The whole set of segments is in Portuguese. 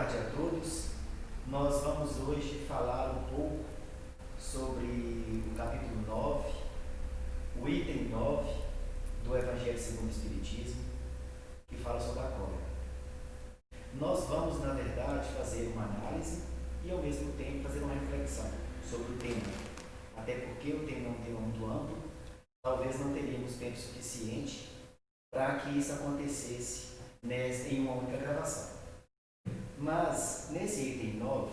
tarde a todos. Nós vamos hoje falar um pouco sobre o capítulo 9, o item 9 do Evangelho segundo o Espiritismo, que fala sobre a cólera. Nós vamos, na verdade, fazer uma análise e, ao mesmo tempo, fazer uma reflexão sobre o tema. Até porque o tema é um tema muito amplo, talvez não teríamos tempo suficiente para que isso acontecesse em uma única gravação. Mas, nesse item 9,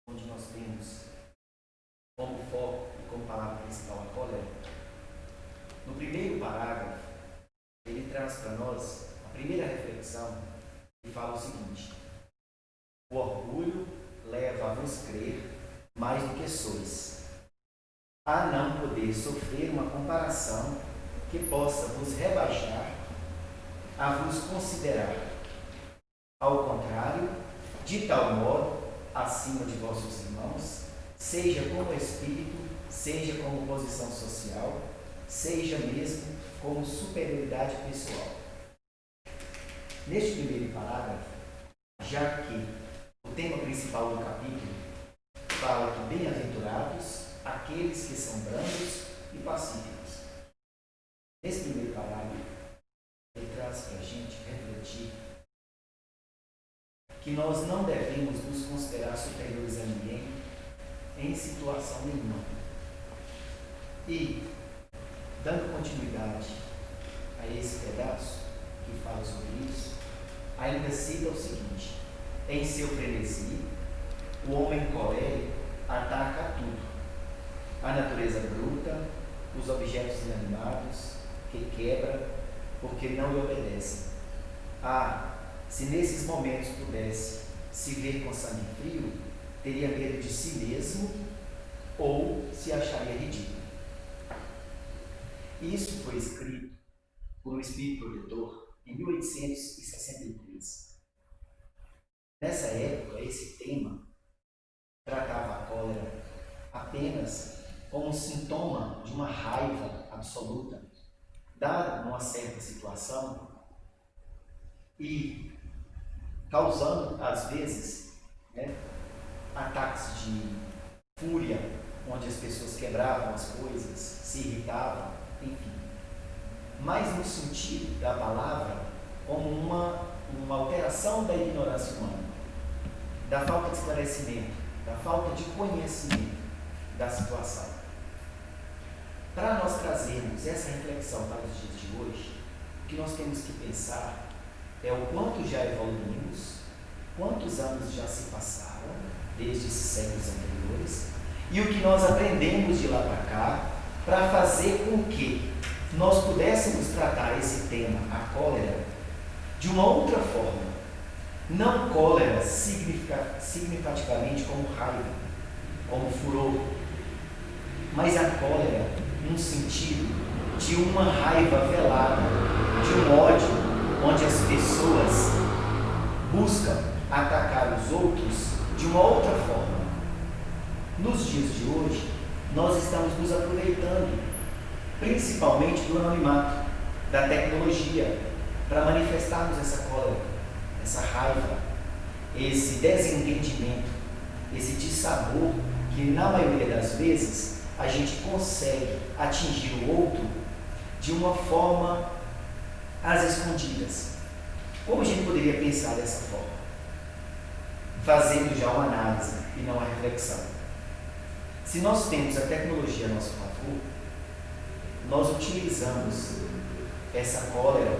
onde nós temos como foco e como palavra principal a cólera, no primeiro parágrafo, ele traz para nós a primeira reflexão e fala o seguinte: o orgulho leva a vos crer mais do que sois, a não poder sofrer uma comparação que possa vos rebaixar a vos considerar. Ao contrário, de tal modo, acima de vossos irmãos, seja como espírito, seja como posição social, seja mesmo como superioridade pessoal. Neste primeiro parágrafo, já que o tema principal do capítulo fala que bem-aventurados aqueles que são brandos e pacíficos. Nesse primeiro parágrafo, ele traz para a gente refletir que nós não devemos nos considerar superiores a ninguém em situação nenhuma. E, dando continuidade a esse pedaço que fala sobre isso, ainda cita o seguinte: em seu frenesi, o homem colérico ataca a tudo, a natureza bruta, os objetos inanimados, que quebra porque não lhe obedecem. Se nesses momentos pudesse se ver com sangue frio, teria medo de si mesmo ou se acharia ridículo. Isso foi escrito por um espírito protetor em 1863. Nessa época, esse tema tratava a cólera apenas como um sintoma de uma raiva absoluta, dada numa certa situação e causando, às vezes, ataques de fúria, onde as pessoas quebravam as coisas, se irritavam, enfim. Mas no sentido da palavra, como uma alteração da ignorância humana, da falta de esclarecimento, da falta de conhecimento da situação. Para nós trazermos essa reflexão para os dias de hoje, o que nós temos que pensar é o quanto já evoluímos, quantos anos já se passaram, desde esses séculos anteriores, e o que nós aprendemos de lá para cá, para fazer com que nós pudéssemos tratar esse tema, a cólera, de uma outra forma. Não cólera significativamente como raiva, como furor, mas a cólera num sentido de uma raiva velada, de um ódio, onde as pessoas buscam atacar os outros de uma outra forma. Nos dias de hoje, nós estamos nos aproveitando, principalmente do anonimato, da tecnologia, para manifestarmos essa cólera, essa raiva, esse desentendimento, esse dissabor que, na maioria das vezes, a gente consegue atingir o outro de uma forma às escondidas. Como a gente poderia pensar dessa forma? Fazendo já uma análise e não uma reflexão. Se nós temos a tecnologia a nosso favor, nós utilizamos essa cólera,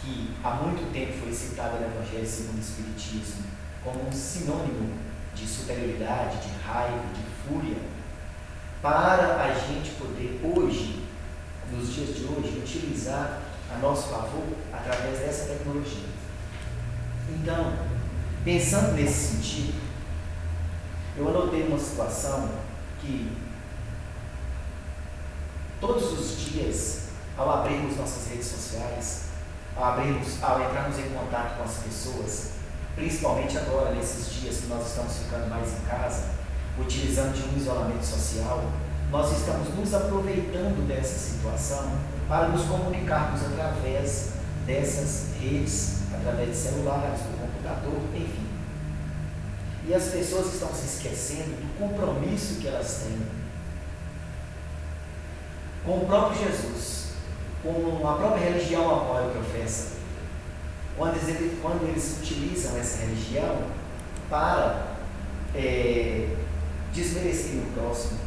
que há muito tempo foi citada no Evangelho segundo o Espiritismo como um sinônimo de superioridade, de raiva, de fúria, para a gente poder hoje, nos dias de hoje, utilizar a nosso favor através dessa tecnologia. Então, pensando nesse sentido, eu anotei uma situação que todos os dias, ao abrirmos nossas redes sociais, ao entrarmos em contato com as pessoas, principalmente agora, nesses dias que nós estamos ficando mais em casa, utilizando de um isolamento social, nós estamos nos aproveitando dessa situação para nos comunicarmos através dessas redes, através de celulares, do computador, enfim. E as pessoas estão se esquecendo do compromisso que elas têm com o próprio Jesus, com a própria religião a qual ele professa. Quando eles utilizam essa religião para desmerecerem o próximo,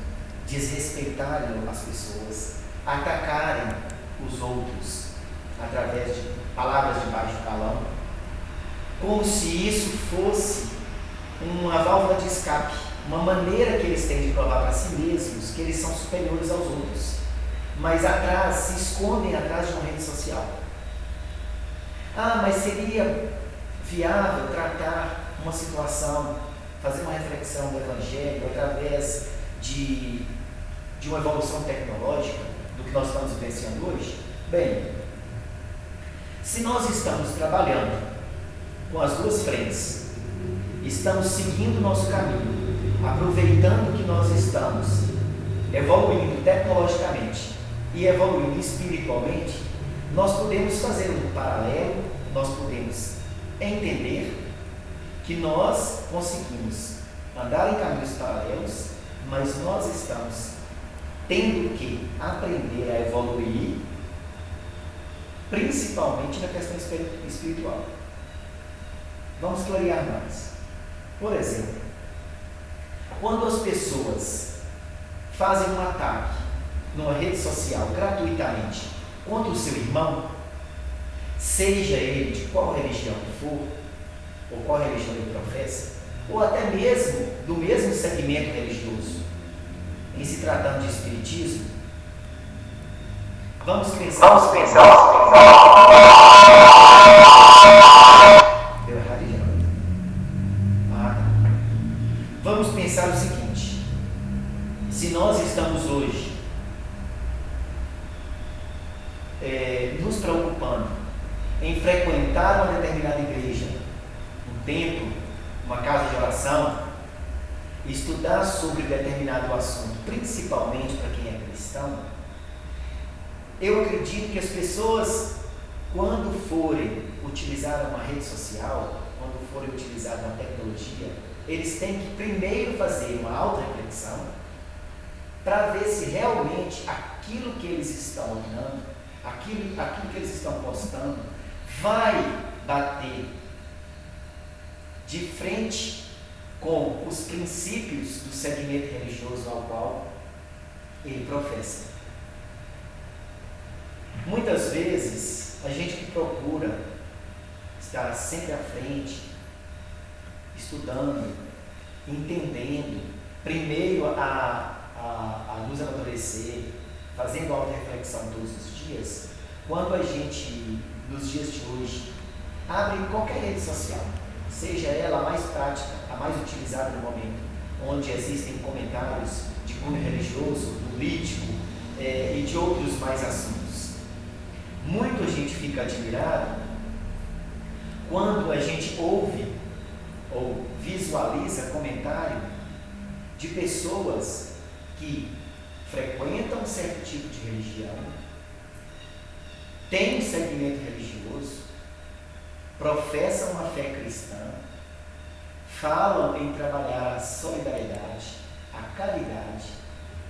desrespeitarem as pessoas, atacarem os outros através de palavras de baixo calão, como se isso fosse uma válvula de escape, uma maneira que eles têm de provar para si mesmos que eles são superiores aos outros, mas se escondem atrás de uma rede social. Mas seria viável tratar uma situação, fazer uma reflexão do Evangelho através de uma evolução tecnológica, do que nós estamos vivenciando hoje? Bem, se nós estamos trabalhando com as duas frentes, estamos seguindo o nosso caminho, aproveitando que nós estamos evoluindo tecnologicamente e evoluindo espiritualmente, nós podemos fazer um paralelo, nós podemos entender que nós conseguimos andar em caminhos paralelos, mas nós estamos tendo que aprender a evoluir, principalmente na questão espiritual. Vamos clarear mais. Por exemplo, quando as pessoas fazem um ataque numa rede social gratuitamente contra o seu irmão, seja ele de qual religião for, ou qual religião ele professa, ou até mesmo do mesmo segmento religioso, em se tratando de espiritismo, vamos pensar. Deu errado, Vamos pensar o seguinte: se nós estamos hoje nos preocupando em frequentar uma determinada igreja, um templo, uma casa de oração, estudar sobre determinado assunto, principalmente para quem é cristão, eu acredito que as pessoas, quando forem utilizar uma rede social, quando forem utilizar uma tecnologia, eles têm que primeiro fazer uma auto-reflexão para ver se realmente aquilo que eles estão olhando, aquilo que eles estão postando, vai bater de frente com os princípios do segmento religioso ao qual ele professa. Muitas vezes, a gente que procura estar sempre à frente, estudando, entendendo, primeiro a nos amadurecer, fazendo auto-reflexão todos os dias, quando a gente, nos dias de hoje, abre qualquer rede social, seja ela a mais prática, a mais utilizada no momento, onde existem comentários de cunho religioso, político e de outros mais assuntos. Muita gente fica admirada quando a gente ouve ou visualiza comentário de pessoas que frequentam um certo tipo de religião, têm um segmento religioso, professam uma fé cristã, falam em trabalhar a solidariedade, a caridade,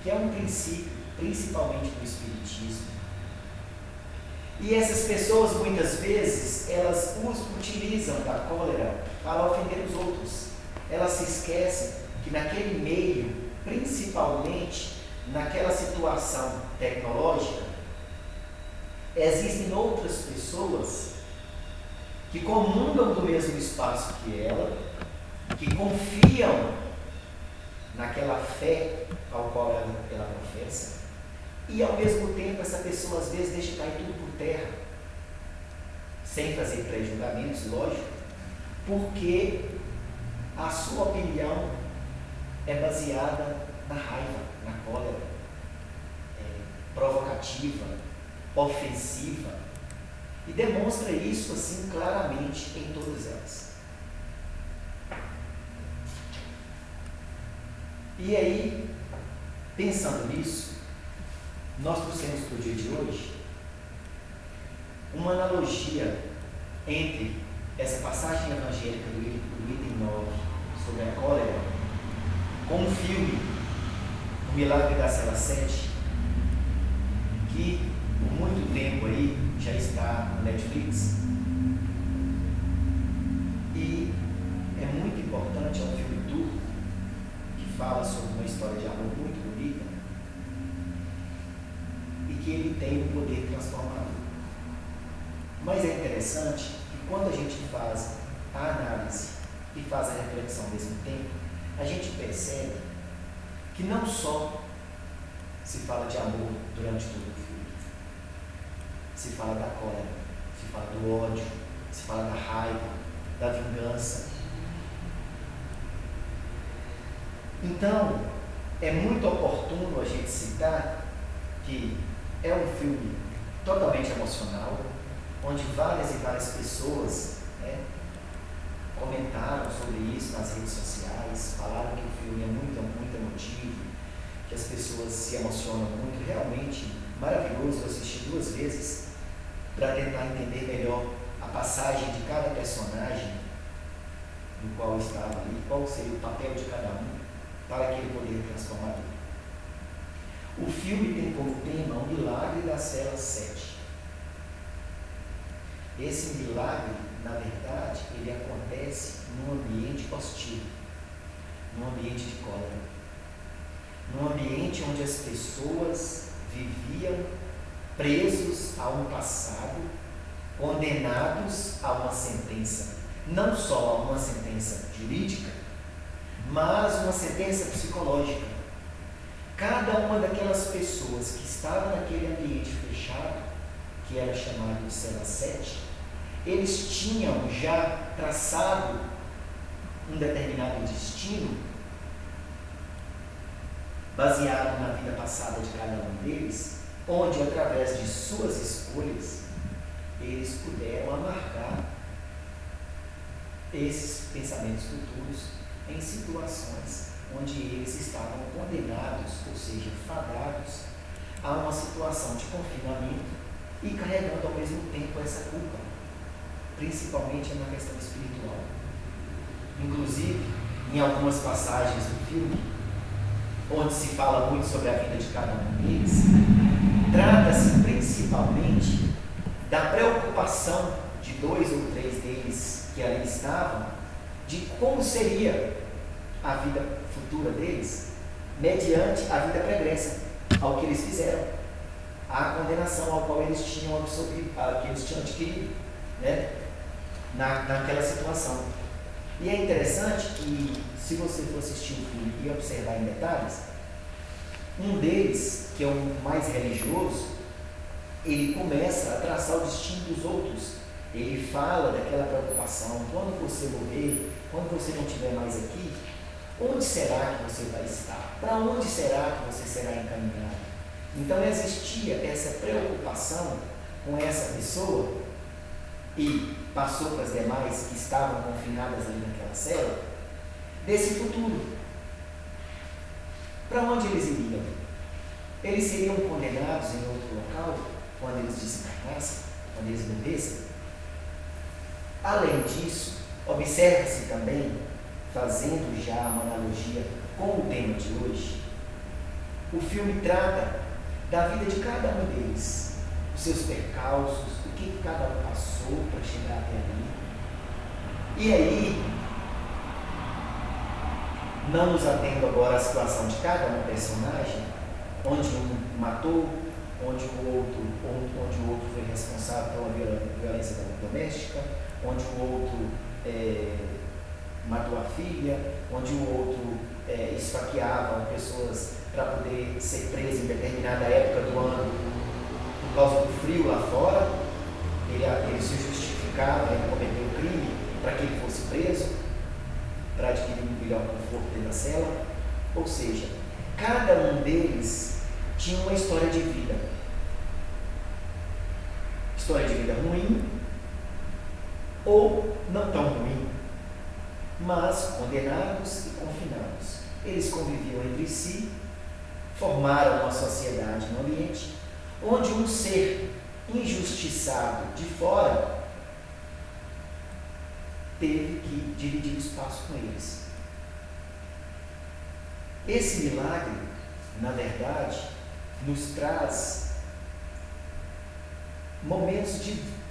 que é um princípio, principalmente do Espiritismo. E essas pessoas, muitas vezes, elas utilizam da cólera para ofender os outros. Elas se esquecem que naquele meio, principalmente naquela situação tecnológica, existem outras pessoas que comungam do mesmo espaço que ela, que confiam naquela fé ao qual ela professa, e ao mesmo tempo essa pessoa às vezes deixa cair tudo por terra, sem fazer pré-julgamentos, lógico, porque a sua opinião é baseada na raiva, na cólera, provocativa, ofensiva, e demonstra isso assim claramente em todas elas. E aí, pensando nisso, nós trouxemos para o dia de hoje uma analogia entre essa passagem evangélica do item 9 sobre a cólera com um filme, O Milagre da Cela 7, que por muito tempo aí já está no Netflix. E é muito importante, é um filme turco que fala sobre uma história de amor muito bonita e que ele tem um poder transformador. Mas é interessante que quando a gente faz a análise e faz a reflexão ao mesmo tempo, a gente percebe que não só se fala de amor durante todo o filme, se fala da cólera, se fala do ódio, se fala da raiva, da vingança. Então, é muito oportuno a gente citar que é um filme totalmente emocional, onde várias e várias pessoas comentaram sobre isso nas redes sociais, falaram que o filme é muito, muito emotivo, que as pessoas se emocionam muito. Realmente maravilhoso. Eu assisti 2 vezes para tentar entender melhor a passagem de cada personagem no qual estava ali, qual seria o papel de cada um para aquele poder transformador. O filme tem como tema o milagre da cela 7. Esse milagre, na verdade, ele acontece num ambiente hostil, num ambiente de cólera, num ambiente onde as pessoas viviam presos a um passado, condenados a uma sentença, não só a uma sentença jurídica, mas uma sentença psicológica. Cada uma daquelas pessoas que estavam naquele ambiente fechado, que era chamado de cela 7, eles tinham já traçado um determinado destino, baseado na vida passada de cada um deles, onde, através de suas escolhas, eles puderam amargar esses pensamentos futuros em situações onde eles estavam condenados, ou seja, fadados a uma situação de confinamento e carregando ao mesmo tempo essa culpa, principalmente na questão espiritual. Inclusive, em algumas passagens do filme, onde se fala muito sobre a vida de cada um deles, trata-se principalmente da preocupação de 2 ou 3 deles que ali estavam, de como seria a vida futura deles, mediante a vida pregressa, ao que eles fizeram, à condenação ao qual eles tinham adquirido, naquela situação. E é interessante que, se você for assistir o filme e observar em detalhes, um deles, que é o mais religioso, ele começa a traçar o destino dos outros. Ele fala daquela preocupação: quando você morrer, quando você não estiver mais aqui, onde será que você vai estar? Para onde será que você será encaminhado? Então existia essa preocupação com essa pessoa, e passou para as demais que estavam confinadas ali naquela cela, desse futuro. Para onde eles iriam? Eles seriam condenados em outro local, quando eles desencarnassem, quando eles morressem? Além disso, observa-se também, fazendo já uma analogia com o tema de hoje, o filme trata da vida de cada um deles, os seus percalços, o que cada um passou para chegar até ali. E aí, não nos atendo agora à situação de cada um personagem, onde um matou, onde o outro foi responsável pela violência doméstica, onde o outro matou a filha, onde o outro esfaqueava pessoas para poder ser preso em determinada época do ano por causa do frio lá fora. Ele se justificava em cometer o crime para que ele fosse preso, para adquirir um melhor conforto dentro da cela. Ou seja, cada um deles tinha uma história de vida. História de vida ruim ou não tão ruim, mas condenados e confinados. Eles conviviam entre si, formaram uma sociedade, um ambiente onde um ser injustiçado de fora, teve que dividir o espaço com eles. Esse milagre, na verdade, nos traz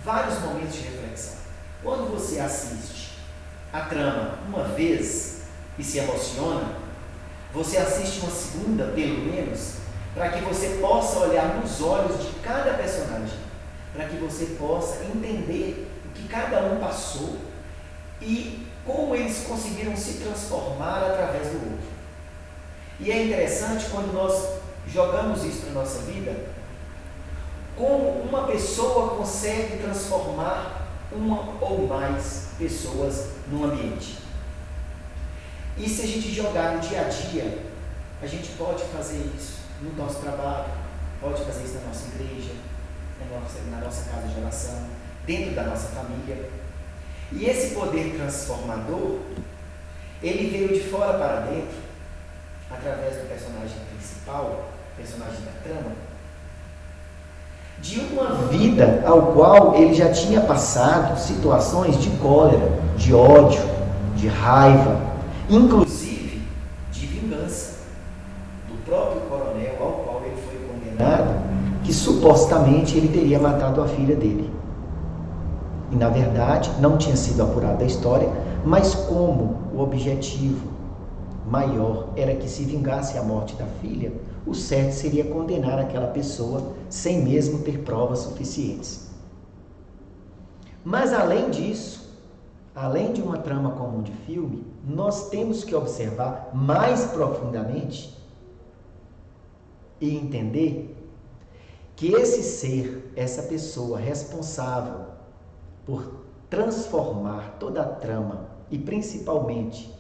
vários momentos de reflexão. Quando você assiste a trama uma vez e se emociona, você assiste uma segunda, pelo menos, para que você possa olhar nos olhos de cada personagem, para que você possa entender o que cada um passou e como eles conseguiram se transformar através do outro. E é interessante quando nós jogamos isso para a nossa vida, como uma pessoa consegue transformar uma ou mais pessoas num ambiente. E se a gente jogar no dia a dia, a gente pode fazer isso no nosso trabalho, pode fazer isso na nossa igreja, na nossa casa de oração, dentro da nossa família. E esse poder transformador, ele veio de fora para dentro, através do personagem principal, personagem da trama, de uma vida ao qual ele já tinha passado situações de cólera, de ódio, de raiva, inclusive de vingança do próprio coronel ao qual ele foi condenado, que supostamente ele teria matado a filha dele. E na verdade não tinha sido apurada a história, mas como o objetivo maior era que se vingasse a morte da filha, o certo seria condenar aquela pessoa sem mesmo ter provas suficientes. Mas além disso, além de uma trama comum de filme, nós temos que observar mais profundamente e entender que esse ser, essa pessoa responsável por transformar toda a trama e principalmente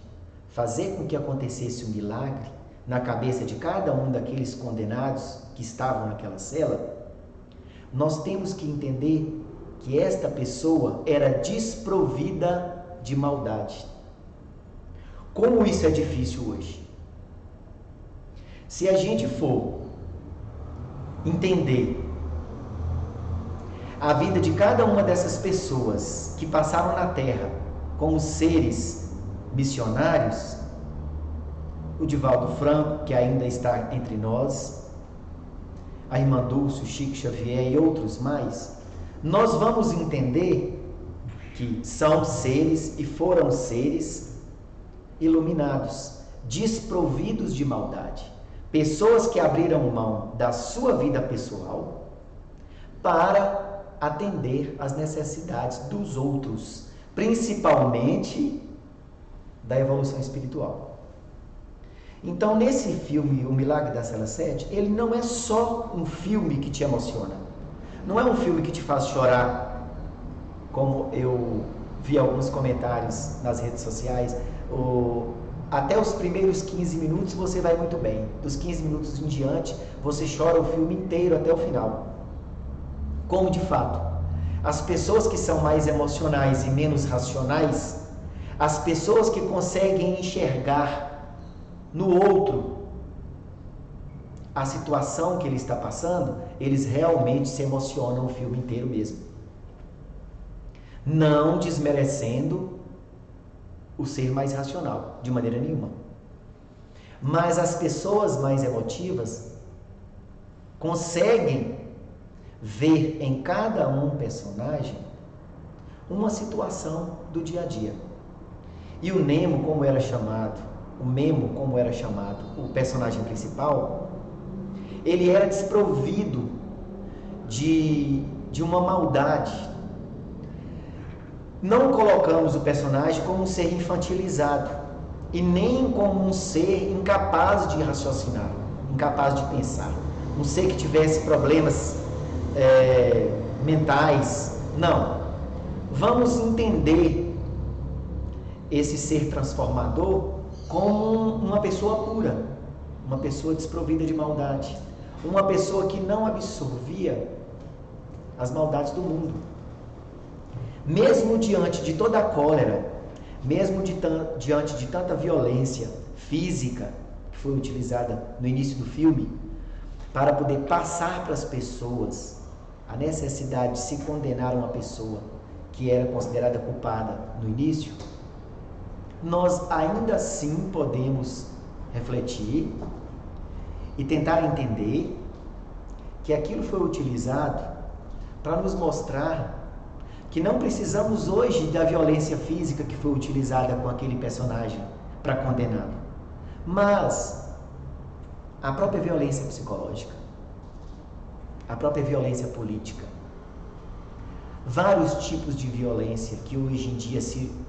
fazer com que acontecesse um milagre na cabeça de cada um daqueles condenados que estavam naquela cela, nós temos que entender que esta pessoa era desprovida de maldade. Como isso é difícil hoje? Se a gente for entender a vida de cada uma dessas pessoas que passaram na Terra como seres missionários, o Divaldo Franco, que ainda está entre nós, a irmã Dulce, o Chico Xavier e outros mais, nós vamos entender que são seres e foram seres iluminados, desprovidos de maldade, pessoas que abriram mão da sua vida pessoal para atender às necessidades dos outros, principalmente da evolução espiritual. Então, nesse filme, O Milagre da Cela 7, ele não é só um filme que te emociona. Não é um filme que te faz chorar, como eu vi alguns comentários nas redes sociais. Até os primeiros 15 minutos você vai muito bem. Dos 15 minutos em diante, você chora o filme inteiro até o final. Como de fato, as pessoas que são mais emocionais e menos racionais, as pessoas que conseguem enxergar no outro a situação que ele está passando, eles realmente se emocionam o filme inteiro mesmo. Não desmerecendo o ser mais racional, de maneira nenhuma. Mas as pessoas mais emotivas conseguem ver em cada um personagem uma situação do dia a dia. E o Nemo, como era chamado, o Memo, como era chamado, o personagem principal, ele era desprovido de uma maldade. Não colocamos o personagem como um ser infantilizado e nem como um ser incapaz de raciocinar, incapaz de pensar, um ser que tivesse problemas mentais. Não. Vamos entender esse ser transformador como uma pessoa pura, uma pessoa desprovida de maldade, uma pessoa que não absorvia as maldades do mundo. Mesmo diante de toda a cólera, mesmo diante de tanta violência física que foi utilizada no início do filme, para poder passar para as pessoas a necessidade de se condenar uma pessoa que era considerada culpada no início, nós ainda assim podemos refletir e tentar entender que aquilo foi utilizado para nos mostrar que não precisamos hoje da violência física que foi utilizada com aquele personagem para condená-lo, mas a própria violência psicológica, a própria violência política, vários tipos de violência que hoje em dia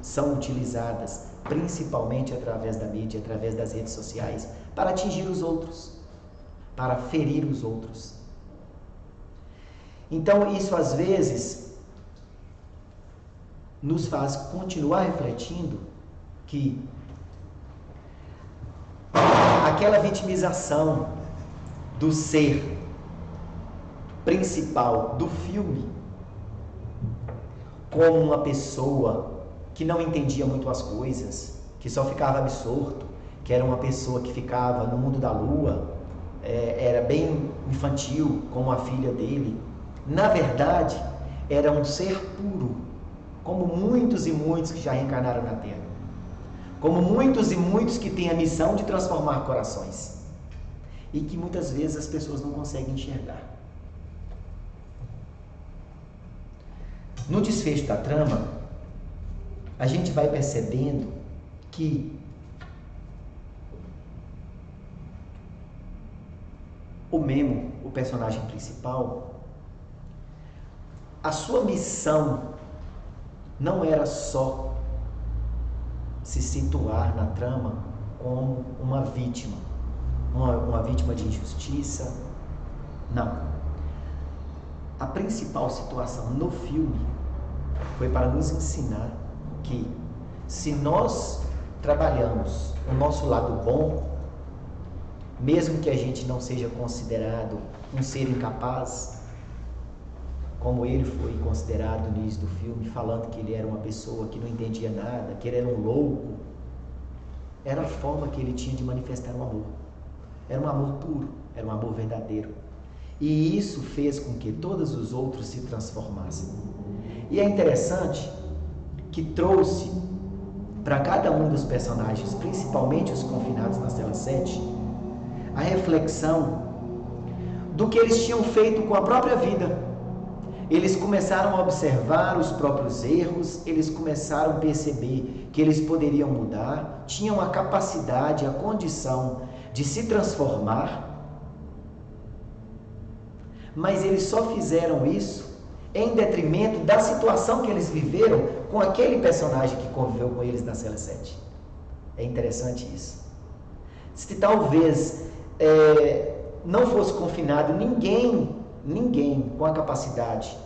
são utilizadas, principalmente através da mídia, através das redes sociais, para atingir os outros, para ferir os outros. Então, isso às vezes nos faz continuar refletindo que aquela vitimização do ser principal do filme como uma pessoa que não entendia muito as coisas, que só ficava absorto, que era uma pessoa que ficava no mundo da lua, era bem infantil, como a filha dele. Na verdade, era um ser puro, como muitos e muitos que já reencarnaram na Terra. Como muitos e muitos que têm a missão de transformar corações. E que muitas vezes as pessoas não conseguem enxergar. No desfecho da trama, a gente vai percebendo que o Memo, o personagem principal, a sua missão não era só se situar na trama como uma vítima de injustiça. Não. A principal situação no filme foi para nos ensinar que se nós trabalhamos o nosso lado bom, mesmo que a gente não seja considerado um ser incapaz, como ele foi considerado no início do filme, falando que ele era uma pessoa que não entendia nada, que ele era um louco, era a forma que ele tinha de manifestar o amor. Era um amor puro, era um amor verdadeiro. E isso fez com que todos os outros se transformassem. E é interessante que trouxe para cada um dos personagens, principalmente os confinados na cela 7, a reflexão do que eles tinham feito com a própria vida. Eles começaram a observar os próprios erros, eles começaram a perceber que eles poderiam mudar, tinham a capacidade, a condição de se transformar, mas eles só fizeram isso em detrimento da situação que eles viveram com aquele personagem que conviveu com eles na cela 7. É interessante isso. Se talvez não fosse confinado ninguém com a capacidade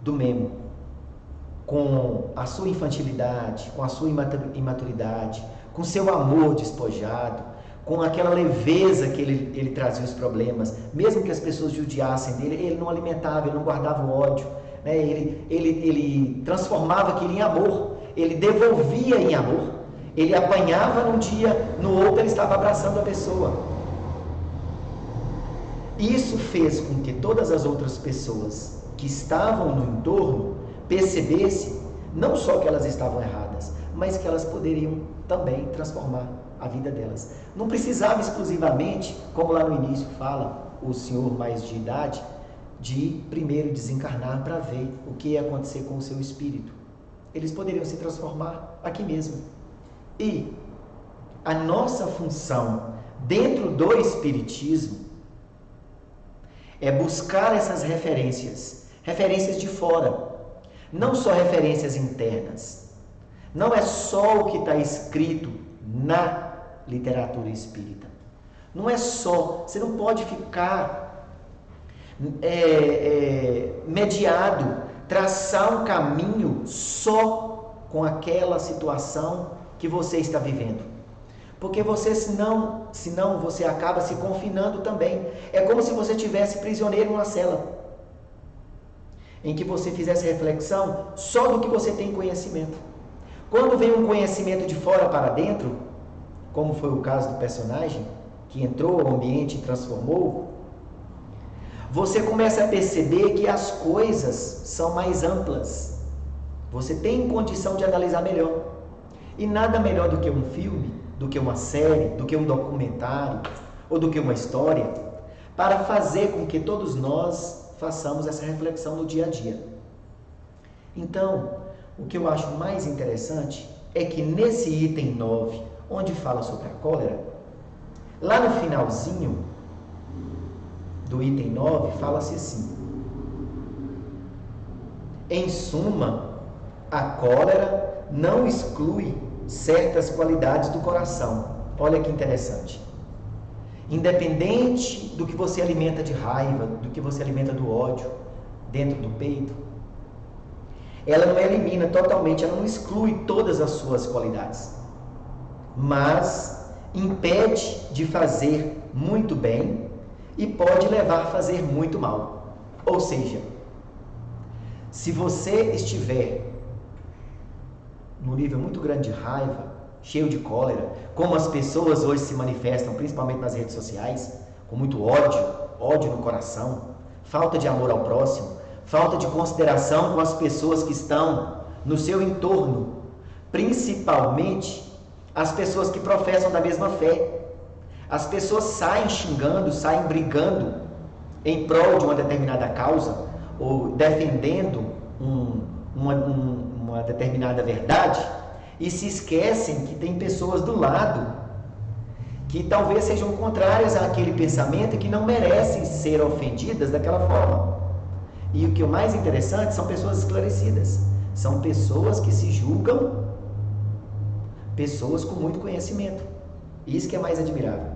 do Memo, com a sua infantilidade, com a sua imaturidade, com seu amor despojado, com aquela leveza que ele trazia os problemas, mesmo que as pessoas judiassem dele, ele não alimentava, ele não guardava o ódio, né? Ele transformava aquilo em amor, ele devolvia em amor, ele apanhava num dia, no outro ele estava abraçando a pessoa. Isso fez com que todas as outras pessoas que estavam no entorno percebessem não só que elas estavam erradas, mas que elas poderiam também transformar a vida delas. Não precisava exclusivamente, como lá no início fala o senhor mais de idade, de primeiro desencarnar para ver o que ia acontecer com o seu espírito. Eles poderiam se transformar aqui mesmo. E a nossa função dentro do espiritismo é buscar essas referências de fora, não só referências internas. Não é só o que está escrito na literatura espírita. Não é só, você não pode ficar mediado, traçar um caminho só com aquela situação que você está vivendo. Porque você, senão você acaba se confinando também. É como se você tivesse prisioneiro numa cela, em que você fizesse reflexão só do que você tem conhecimento. Quando vem um conhecimento de fora para dentro, como foi o caso do personagem, que entrou no ambiente e transformou, você começa a perceber que as coisas são mais amplas. Você tem condição de analisar melhor. E nada melhor do que um filme, do que uma série, do que um documentário, ou do que uma história, para fazer com que todos nós façamos essa reflexão no dia a dia. Então, o que eu acho mais interessante é que nesse item 9, onde fala sobre a cólera, lá no finalzinho do item 9, fala-se assim: em suma, a cólera não exclui certas qualidades do coração. Olha que interessante. Independente do que você alimenta de raiva, do que você alimenta do ódio dentro do peito, ela não elimina totalmente, ela não exclui todas as suas qualidades, mas impede de fazer muito bem e pode levar a fazer muito mal. Ou seja, se você estiver num nível muito grande de raiva, cheio de cólera, como as pessoas hoje se manifestam, principalmente nas redes sociais, com muito ódio no coração, falta de amor ao próximo, falta de consideração com as pessoas que estão no seu entorno, principalmente as pessoas que professam da mesma fé. As pessoas saem xingando, saem brigando em prol de uma determinada causa, ou defendendo uma determinada verdade, e se esquecem que tem pessoas do lado que talvez sejam contrárias àquele pensamento e que não merecem ser ofendidas daquela forma. E o que é mais interessante são pessoas esclarecidas, são pessoas que se julgam pessoas com muito conhecimento. Isso que é mais admirável.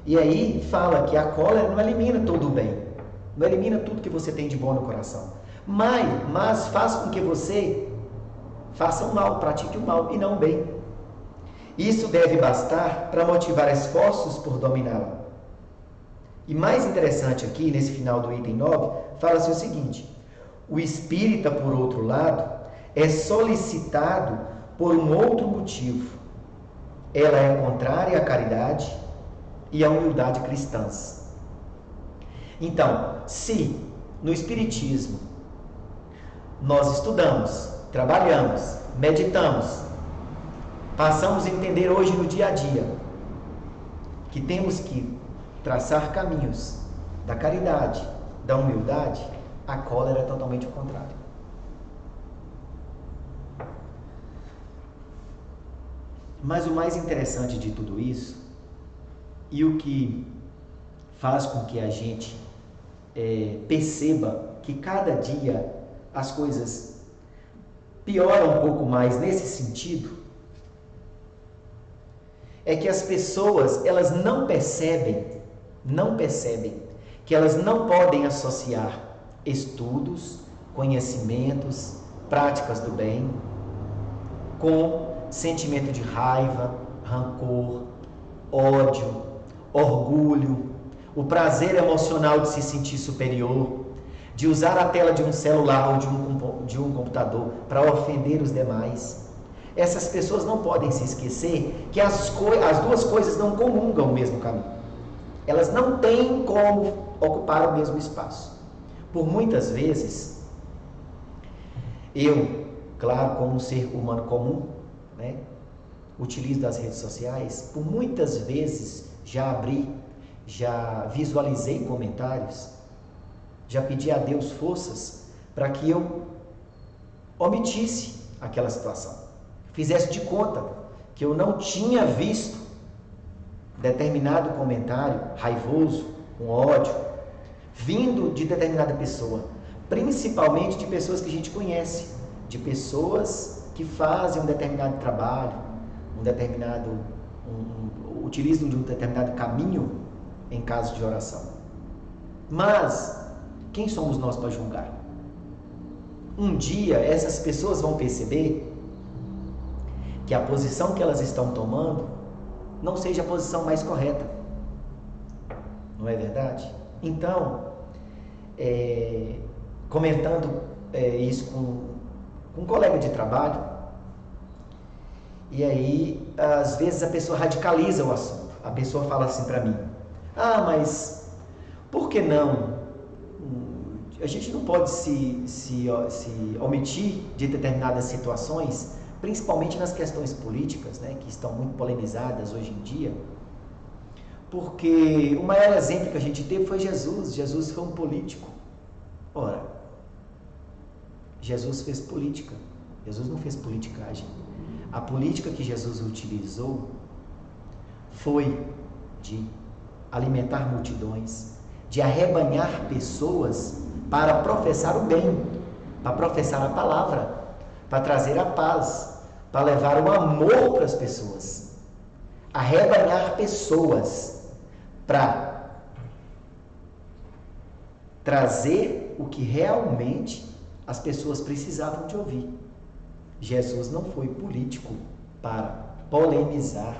E aí fala que a cólera não elimina todo o bem, não elimina tudo que você tem de bom no coração, mas faz com que você faça o mal, pratique o mal e não o bem. Isso deve bastar para motivar esforços por dominá-la. E mais interessante aqui, nesse final do item 9, fala-se o seguinte: o espírita, por outro lado, é solicitado por um outro motivo. Ela é contrária à caridade e à humildade cristãs. Então, se no Espiritismo nós estudamos, trabalhamos, meditamos, passamos a entender hoje no dia a dia que temos que traçar caminhos da caridade, da humildade, a cólera é totalmente o contrário. Mas o mais interessante de tudo isso, e o que faz com que a gente perceba que cada dia as coisas pioram um pouco mais nesse sentido, é que as pessoas, elas não percebem que elas não podem associar estudos, conhecimentos, práticas do bem com sentimento de raiva, rancor, ódio, orgulho, o prazer emocional de se sentir superior, de usar a tela de um celular ou de um computador para ofender os demais. Essas pessoas não podem se esquecer que as duas coisas não comungam o mesmo caminho. Elas não têm como ocupar o mesmo espaço. Por muitas vezes, eu, claro, como um ser humano comum, utilizo das redes sociais, por muitas vezes já visualizei comentários, já pedi a Deus forças para que eu omitisse aquela situação, fizesse de conta que eu não tinha visto determinado comentário raivoso, com ódio, vindo de determinada pessoa, principalmente de pessoas que a gente conhece, de pessoas que fazem um determinado trabalho, utilizam de um determinado caminho em caso de oração. Mas quem somos nós para julgar? Um dia essas pessoas vão perceber que a posição que elas estão tomando não seja a posição mais correta. Não é verdade? Então, comentando isso com um colega de trabalho, e aí, às vezes a pessoa radicaliza o assunto. A pessoa fala assim para mim: mas por que não a gente não pode se omitir de determinadas situações, principalmente nas questões políticas, né, que estão muito polemizadas hoje em dia, porque o maior exemplo que a gente teve foi Jesus. Jesus foi um político. Ora, Jesus fez política, Jesus não fez politicagem. A política que Jesus utilizou foi de alimentar multidões, de arrebanhar pessoas para professar o bem, para professar a palavra, para trazer a paz, para levar o amor para as pessoas. Arrebanhar pessoas para trazer o que realmente as pessoas precisavam de ouvir. Jesus não foi político para polemizar,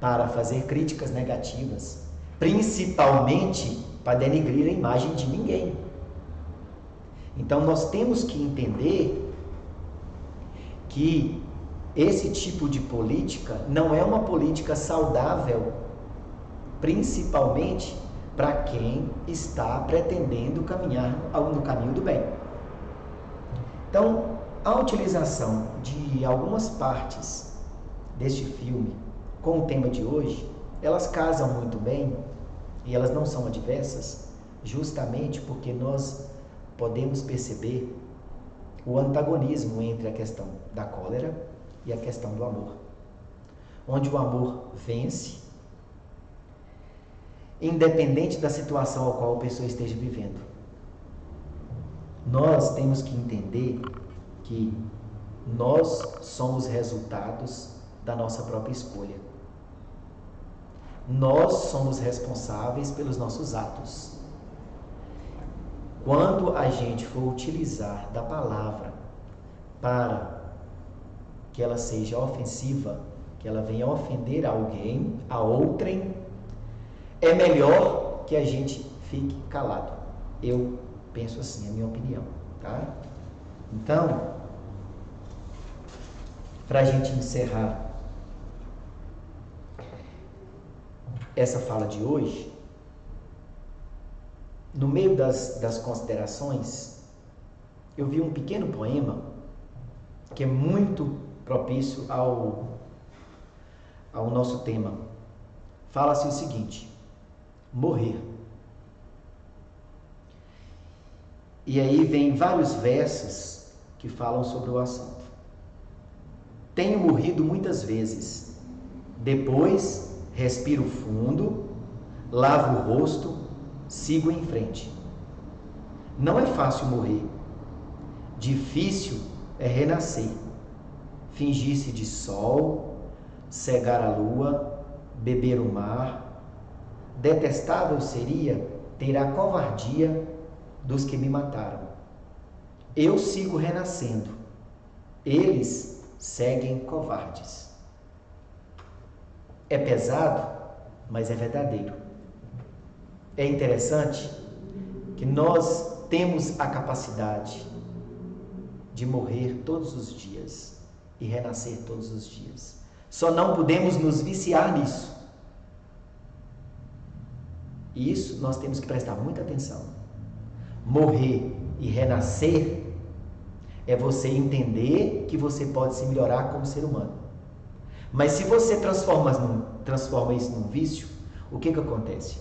para fazer críticas negativas, principalmente para denegrir a imagem de ninguém. Então nós temos que entender que esse tipo de política não é uma política saudável, principalmente para quem está pretendendo caminhar no caminho do bem. Então, a utilização de algumas partes deste filme com o tema de hoje, elas casam muito bem e elas não são adversas, justamente porque nós podemos perceber o antagonismo entre a questão da cólera e a questão do amor, onde o amor vence, independente da situação a qual a pessoa esteja vivendo. Nós temos que entender que nós somos resultados da nossa própria escolha. Nós somos responsáveis pelos nossos atos. Quando a gente for utilizar da palavra para que ela seja ofensiva, que ela venha ofender alguém, a outrem, é melhor que a gente fique calado. Eu penso assim, é a minha opinião, tá? Então, para a gente encerrar essa fala de hoje, no meio das considerações, eu vi um pequeno poema que é muito propício ao nosso tema. Fala-se o seguinte: morrer. E aí vem vários versos que falam sobre o assunto. Tenho morrido muitas vezes, depois respiro fundo, lavo o rosto, sigo em frente. Não é fácil morrer, difícil é renascer, fingir-se de sol, cegar a lua, beber o mar. Detestável seria ter a covardia dos que me mataram. Eu sigo renascendo, eles seguem covardes. É pesado, mas é verdadeiro. É interessante que nós temos a capacidade de morrer todos os dias e renascer todos os dias. Só não podemos nos viciar nisso. E isso nós temos que prestar muita atenção. Morrer e renascer é você entender que você pode se melhorar como ser humano. Mas se você transforma isso num vício, o que acontece?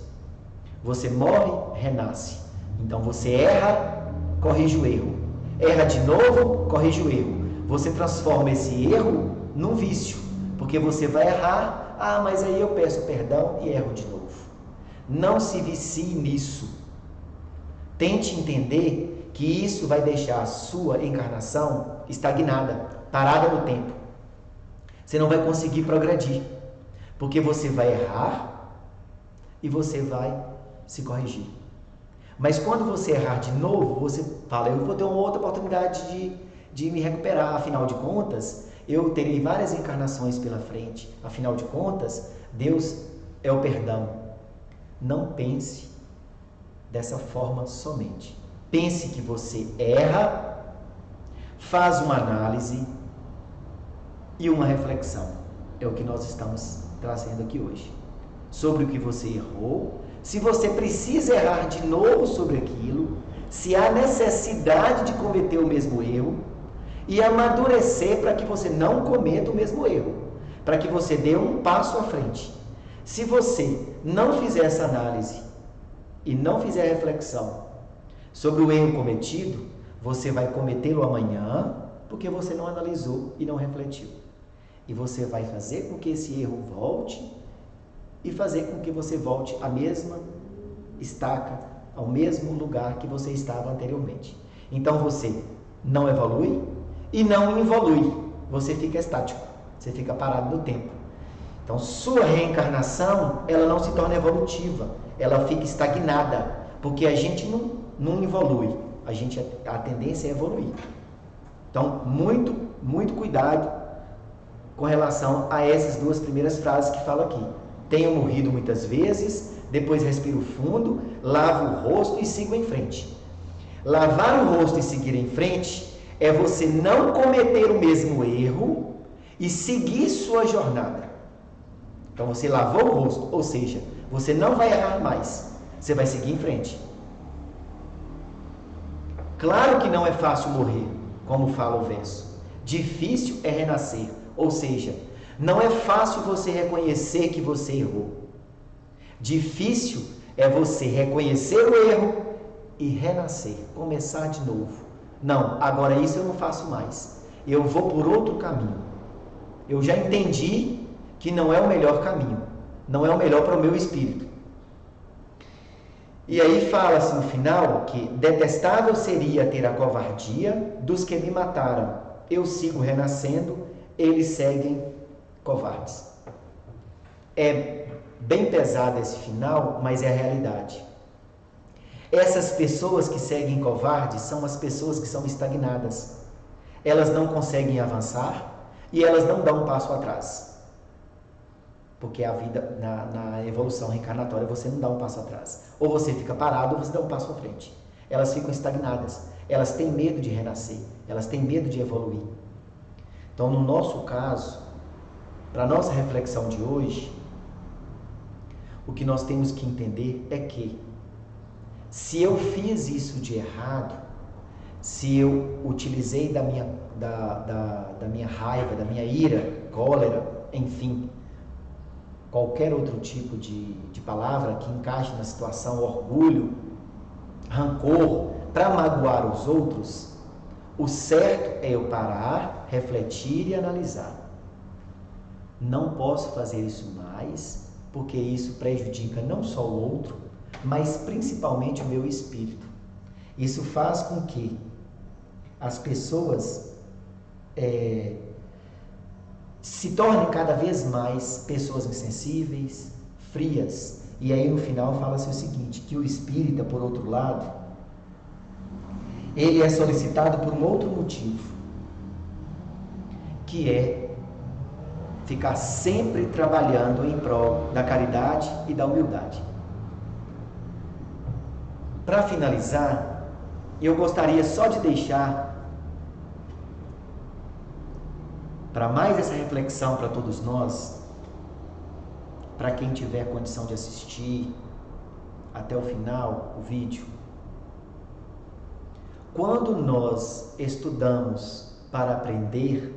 Você morre, renasce. Então você erra, corrige o erro. Erra de novo, corrige o erro. Você transforma esse erro num vício, porque você vai errar, mas aí eu peço perdão e erro de novo. Não se vicie nisso. Tente entender que isso vai deixar a sua encarnação estagnada, parada no tempo. Você não vai conseguir progredir, porque você vai errar e você vai se corrigir. Mas quando você errar de novo, você fala, eu vou ter uma outra oportunidade de me recuperar. Afinal de contas, eu terei várias encarnações pela frente. Afinal de contas, Deus é o perdão. Não pense dessa forma somente. Pense que você erra, faz uma análise e uma reflexão. É o que nós estamos trazendo aqui hoje. Sobre o que você errou. Se você precisa errar de novo sobre aquilo, se há necessidade de cometer o mesmo erro e amadurecer para que você não cometa o mesmo erro, para que você dê um passo à frente. Se você não fizer essa análise e não fizer reflexão sobre o erro cometido, você vai cometê-lo amanhã porque você não analisou e não refletiu. E você vai fazer com que esse erro volte e fazer com que você volte à mesma estaca, ao mesmo lugar que você estava anteriormente. Então você não evolui e não evolui. Você fica estático, você fica parado no tempo. Então sua reencarnação, ela não se torna evolutiva, ela fica estagnada, porque a gente não evolui, a tendência é evoluir. Então muito cuidado com relação a essas duas primeiras frases que fala aqui. Tenho morrido muitas vezes, depois respiro fundo, lavo o rosto e sigo em frente. Lavar o rosto e seguir em frente é você não cometer o mesmo erro e seguir sua jornada. Então você lavou o rosto, ou seja, você não vai errar mais, você vai seguir em frente. Claro que não é fácil morrer, como fala o verso. Difícil é renascer, ou seja, não é fácil você reconhecer que você errou. Difícil é você reconhecer o erro e renascer, começar de novo. Não, agora isso eu não faço mais. Eu vou por outro caminho. Eu já entendi que não é o melhor caminho, não é o melhor para o meu espírito. E aí fala-se no final que detestável seria ter a covardia dos que me mataram. Eu sigo renascendo, eles seguem covardes. É bem pesado esse final, mas é a realidade. Essas pessoas que seguem covardes são as pessoas que são estagnadas. Elas não conseguem avançar e elas não dão um passo atrás. Porque a vida, na evolução reencarnatória, você não dá um passo atrás. Ou você fica parado ou você dá um passo à frente. Elas ficam estagnadas. Elas têm medo de renascer. Elas têm medo de evoluir. Então, no nosso caso, para a nossa reflexão de hoje, o que nós temos que entender é que se eu fiz isso de errado, se eu utilizei da minha raiva, da minha ira, cólera, enfim, qualquer outro tipo de palavra que encaixe na situação, orgulho, rancor, para magoar os outros, o certo é eu parar, refletir e analisar. Não posso fazer isso mais, porque isso prejudica não só o outro, mas principalmente o meu espírito. Isso faz com que as pessoas se tornem cada vez mais pessoas insensíveis, frias. E aí no final fala-se o seguinte, que o espírita, por outro lado, ele é solicitado por um outro motivo, que é ficar sempre trabalhando em prol da caridade e da humildade. Para finalizar, eu gostaria só de deixar para mais essa reflexão para todos nós, para quem tiver condição de assistir até o final o vídeo. Quando nós estudamos para aprender,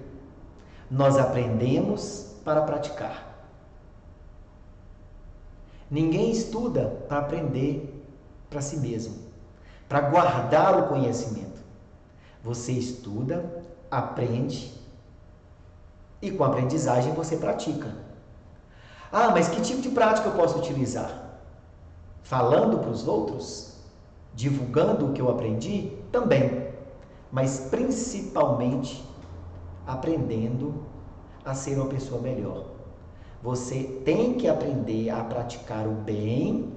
nós aprendemos para praticar. Ninguém estuda para aprender para si mesmo, para guardar o conhecimento. Você estuda, aprende e com a aprendizagem você pratica. Ah, mas que tipo de prática eu posso utilizar? Falando para os outros? Divulgando o que eu aprendi? Também. Mas principalmente aprendendo a ser uma pessoa melhor. Você tem que aprender a praticar o bem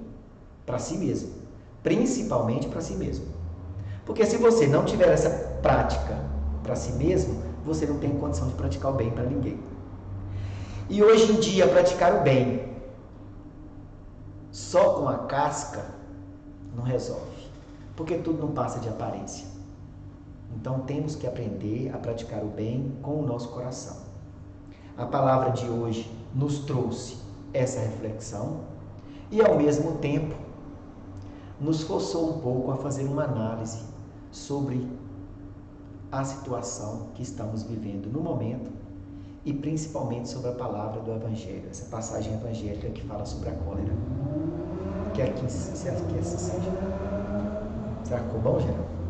para si mesmo. Principalmente para si mesmo. Porque se você não tiver essa prática para si mesmo, você não tem condição de praticar o bem para ninguém. E hoje em dia, praticar o bem só com a casca não resolve. Porque tudo não passa de aparência. Então temos que aprender a praticar o bem com o nosso coração. A palavra de hoje nos trouxe essa reflexão e ao mesmo tempo nos forçou um pouco a fazer uma análise sobre a situação que estamos vivendo no momento e principalmente sobre a palavra do Evangelho, essa passagem evangélica que fala sobre a cólera. Que assim seja. Será que ficou bom, Geraldo?